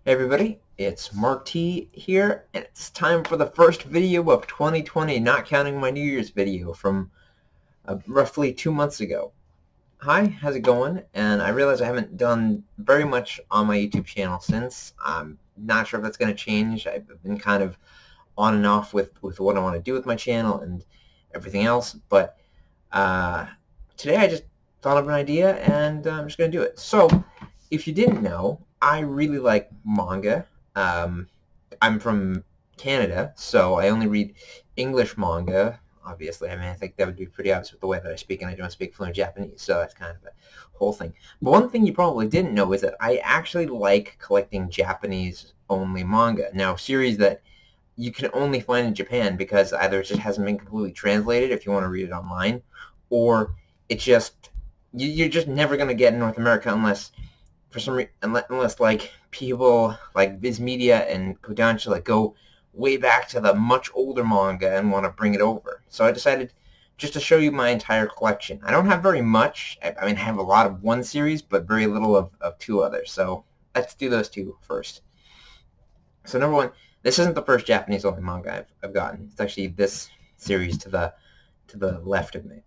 Hey everybody, it's Mark T here, and it's time for the first video of 2020, not counting my New Year's video from roughly 2 months ago. Hi, how's it going? And I realize I haven't done very much on my YouTube channel since. I'm not sure if that's going to change. I've been kind of on and off with what I want to do with my channel and everything else, but today I just thought of an idea, and I'm just going to do it. So, if you didn't know, I really like manga. I'm from Canada, so I only read English manga, obviously. I mean, I think that would be pretty obvious with the way that I speak, and I don't speak fluent Japanese, so that's kind of the whole thing. But one thing you probably didn't know is that I actually like collecting Japanese-only manga. Now, series that you can only find in Japan because either it just hasn't been completely translated if you want to read it online, or it just, you're just never going to get in North America unless for some reason, unless like people like Viz Media and Kodansha like go way back to the much older manga and want to bring it over. So I decided just to show you my entire collection. I don't have very much. I mean, I have a lot of one series, but very little of two others. So let's do those two first. So number one, this isn't the first Japanese-only manga I've gotten. It's actually this series to the left of me.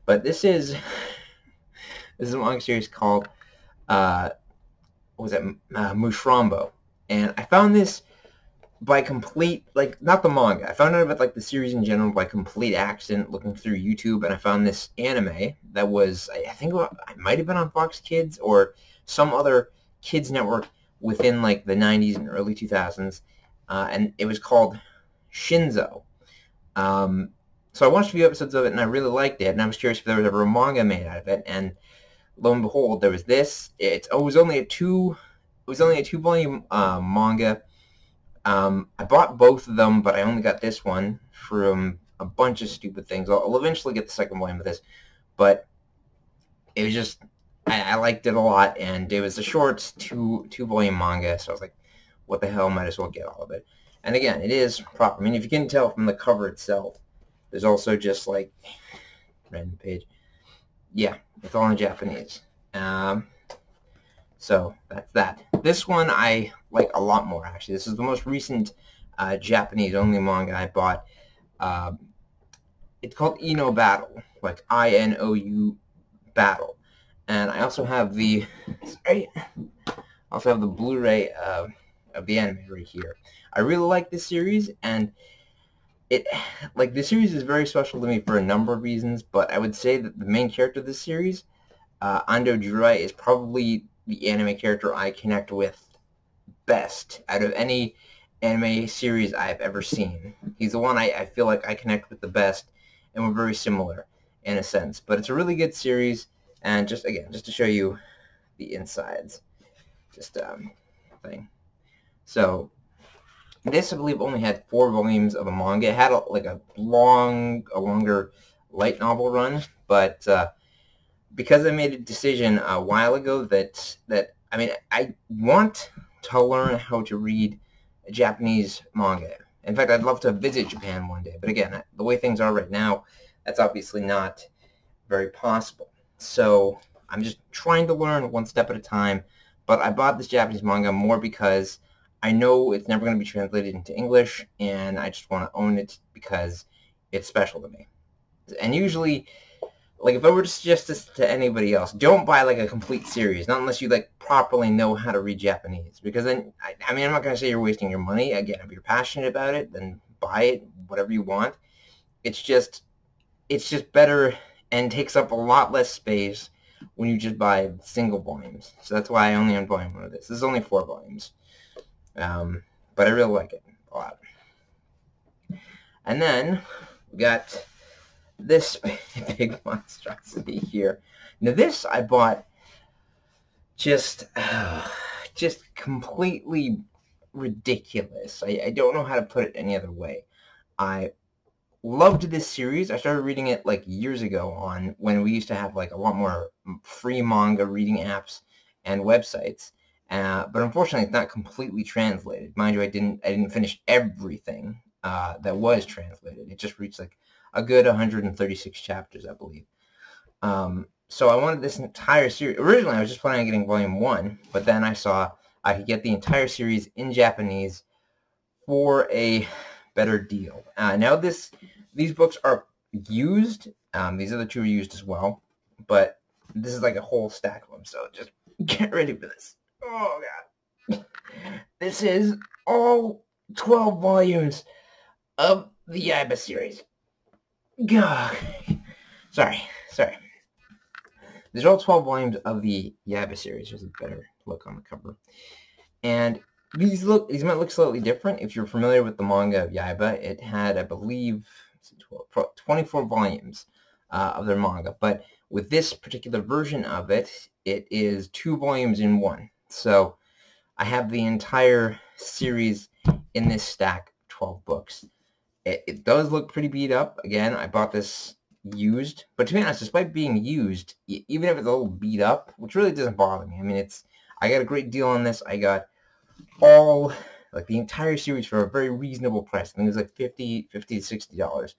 But this is a manga series called Mushrambo, and I found this by complete, like, not the manga. I found out about like the series in general by complete accident, looking through YouTube, and I found this anime that was, I think it might have been on Fox Kids or some other kids network within like the 90s and early 2000s, and it was called Shinzo. So I watched a few episodes of it, and I really liked it, and I was curious if there was ever a manga made out of it, and lo and behold, there was this. It was only a two-volume manga. I bought both of them, but I only got this one from a bunch of stupid things. I'll eventually get the second volume of this, but it was just, I liked it a lot, and it was a short two-volume manga, so I was like, what the hell, might as well get all of it. And again, it is proper. I mean, if you can tell from the cover itself, there's also just like, random page. Yeah, it's all in Japanese. So that's that. This one I like a lot more, actually. This is the most recent Japanese-only manga I bought. It's called Ino Battle, like I-N-O-U Battle. And I also have the Blu-ray of the anime right here. I really like this series, and the series is very special to me for a number of reasons, but I would say that the main character of this series, Ando Jirai, is probably the anime character I connect with best out of any anime series I've ever seen. He's the one I feel like I connect with the best, and we're very similar in a sense. But it's a really good series, and just to show you the insides, thing. So this, I believe, only had 4 volumes of a manga. It had a longer light novel run, but because I made a decision a while ago that I mean, I want to learn how to read Japanese manga. In fact, I'd love to visit Japan one day, but again, the way things are right now, that's obviously not very possible. So I'm just trying to learn one step at a time, but I bought this Japanese manga more because I know it's never going to be translated into English, and I just want to own it because it's special to me. And usually, like, if I were to suggest this to anybody else, don't buy like a complete series, not unless you like properly know how to read Japanese, because then, I mean, I'm not going to say you're wasting your money. Again, if you're passionate about it, then buy it, whatever you want. It's just better and takes up a lot less space when you just buy single volumes. So that's why I only own volume 1 of this. This is only 4 volumes. But I really like it a lot. And then we got this big monstrosity here. Now this I bought just completely ridiculous. I don't know how to put it any other way. I loved this series. I started reading it like years ago on when we used to have like a lot more free manga reading apps and websites. But unfortunately, it's not completely translated. Mind you, I didn't finish everything that was translated. It just reached like a good 136 chapters, I believe. So I wanted this entire series. Originally, I was just planning on getting volume 1, but then I saw I could get the entire series in Japanese for a better deal. Now these books are used. These other two are used as well, but this is like a whole stack of them. So just get ready for this. Oh god, this is all 12 volumes of the Yaiba series. God, sorry. These are all 12 volumes of the Yaiba series. There's a better look on the cover, and these might look slightly different. If you're familiar with the manga of Yaiba, it had, I believe, 24 volumes of their manga. But with this particular version of it, it is 2 volumes in one. So I have the entire series in this stack of 12 books. It does look pretty beat up. Again, I bought this used. But to be honest, despite being used, even if it's a little beat up, which really doesn't bother me. I mean, I got a great deal on this. I got all, like, the entire series for a very reasonable price. I think it was like $50 to $60.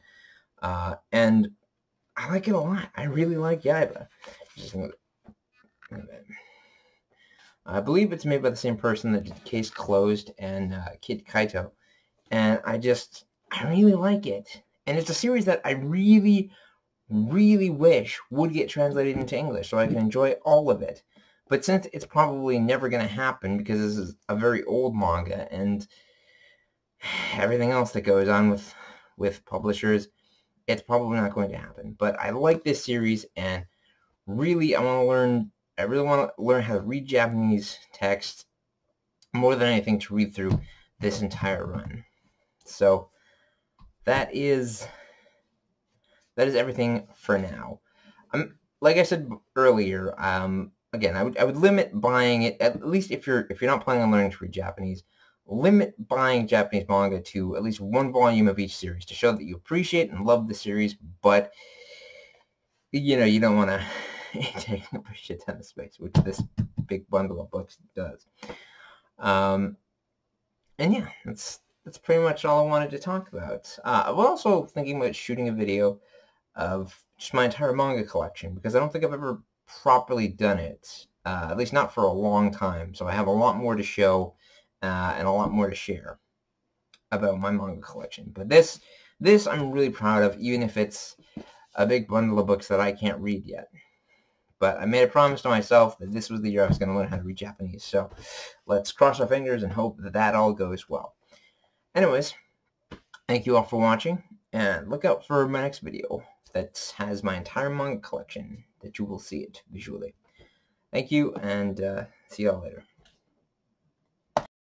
And I like it a lot. I really like Yaiba. I believe it's made by the same person that did Case Closed and Kid Kaito. And I really like it. And it's a series that I really, really wish would get translated into English so I can enjoy all of it. But since it's probably never going to happen because this is a very old manga and everything else that goes on with publishers, it's probably not going to happen. But I like this series, and really I really want to learn how to read Japanese text more than anything to read through this entire run. So that is everything for now. Like I said earlier, again, I would limit buying it, at least if you're not planning on learning to read Japanese. Limit buying Japanese manga to at least 1 volume of each series to show that you appreciate and love the series, but you don't want to take up a shit ton of space, which this big bundle of books does. And yeah, that's pretty much all I wanted to talk about. I'm also thinking about shooting a video of just my entire manga collection, because I don't think I've ever properly done it, at least not for a long time. So I have a lot more to show and a lot more to share about my manga collection. But this I'm really proud of, even if it's a big bundle of books that I can't read yet. But I made a promise to myself that this was the year I was going to learn how to read Japanese. So let's cross our fingers and hope that all goes well. Anyways, thank you all for watching, and look out for my next video that has my entire manga collection, that you will see it visually. Thank you, and see y'all later.